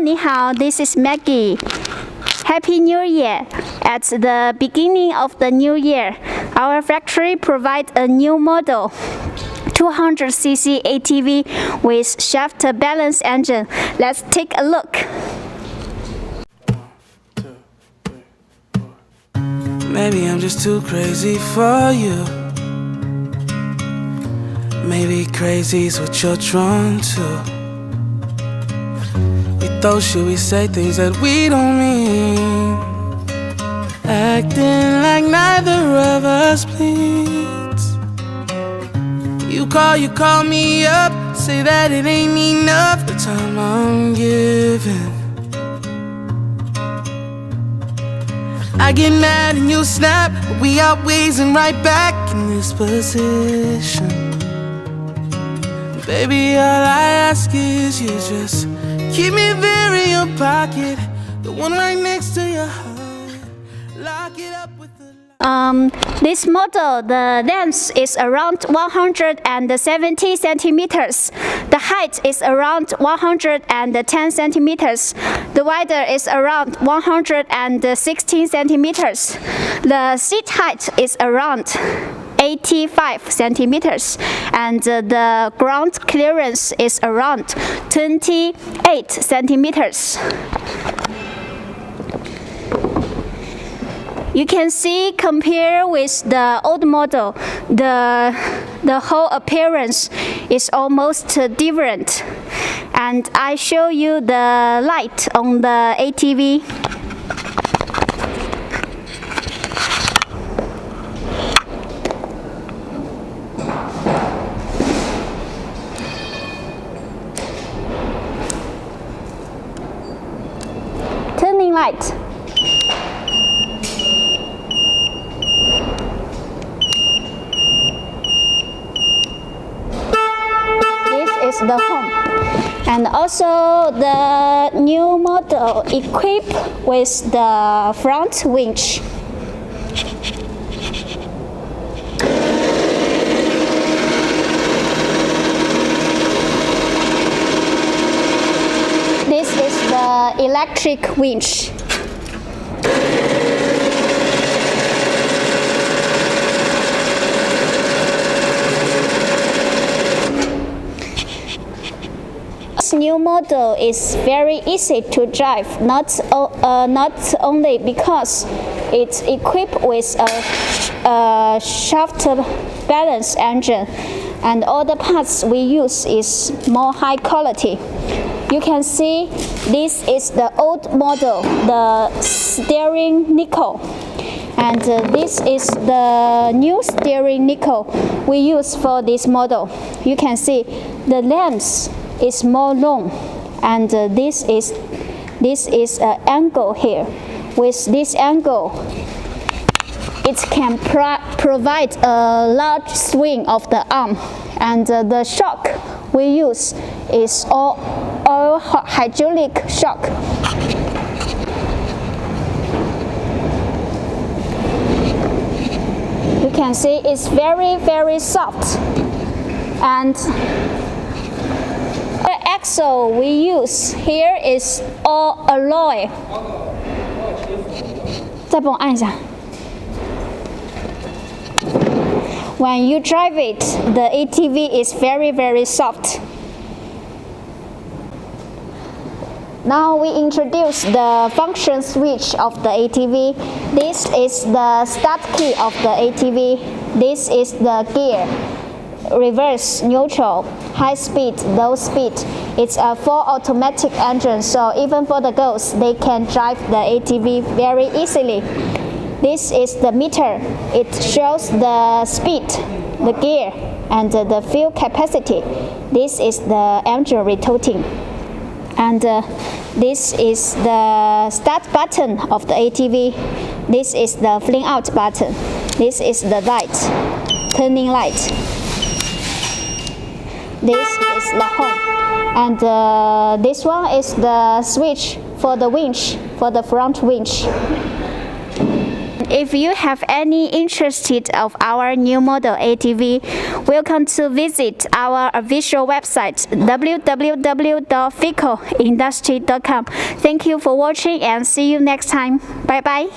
你好, this is Maggie. Happy New Year! At the beginning of the new year, our factory provides a new model, 200cc ATV with shaft balance engine. Let's take a look. Maybe I'm just too crazy for you. Maybe crazy's what you're drawn to. We throw shit, we say things that we don't mean, acting like neither of us bleeds. You call me up, say that it ain't enough the time I'm giving. I get mad and you snap, but we always and right back in this position. Baby, all I ask is you just keep me there in your pocket, the one right next to your heart. Lock it up with the This model, the length is around 170 centimeters. The height is around 110 centimeters. The wider is around 116 centimeters. The seat height is around 85 centimeters, and the ground clearance is around 28 centimeters. You can see, compare with the old model, the whole appearance is almost different. And I show you the light on the ATV. Turning light. Is the home, and also the new model equipped with the front winch. This is the electric winch. This new model is very easy to drive, not only because it's equipped with a shaft balance engine, and all the parts we use is more high quality. You can see this is the old model, the steering nickel, and this is the new steering nickel we use for this model. You can see the length is more long, and this is an angle here. With this angle, it can provide a large swing of the arm, and the shock we use is all hydraulic shock. You can see it's very soft, and the axle we use here is all alloy. 再帮我按一下。When you drive it, the ATV is very soft. Now we introduce the function switch of the ATV. This is the start key of the ATV. This is the gear. Reverse, neutral, high speed, low speed. It's a full automatic engine, so even for the girls, they can drive the ATV very easily. This is the meter. It shows the speed, the gear, and the fuel capacity. This is the engine rotating. And this is the start button of the ATV. This is the fling out button. This is the light, turning light. This is the home, and this one is the switch for the winch, for the front winch. If you have any interested of our new model ATV, welcome to visit our official website www.vicooindustry.com. Thank you for watching and see you next time. Bye bye.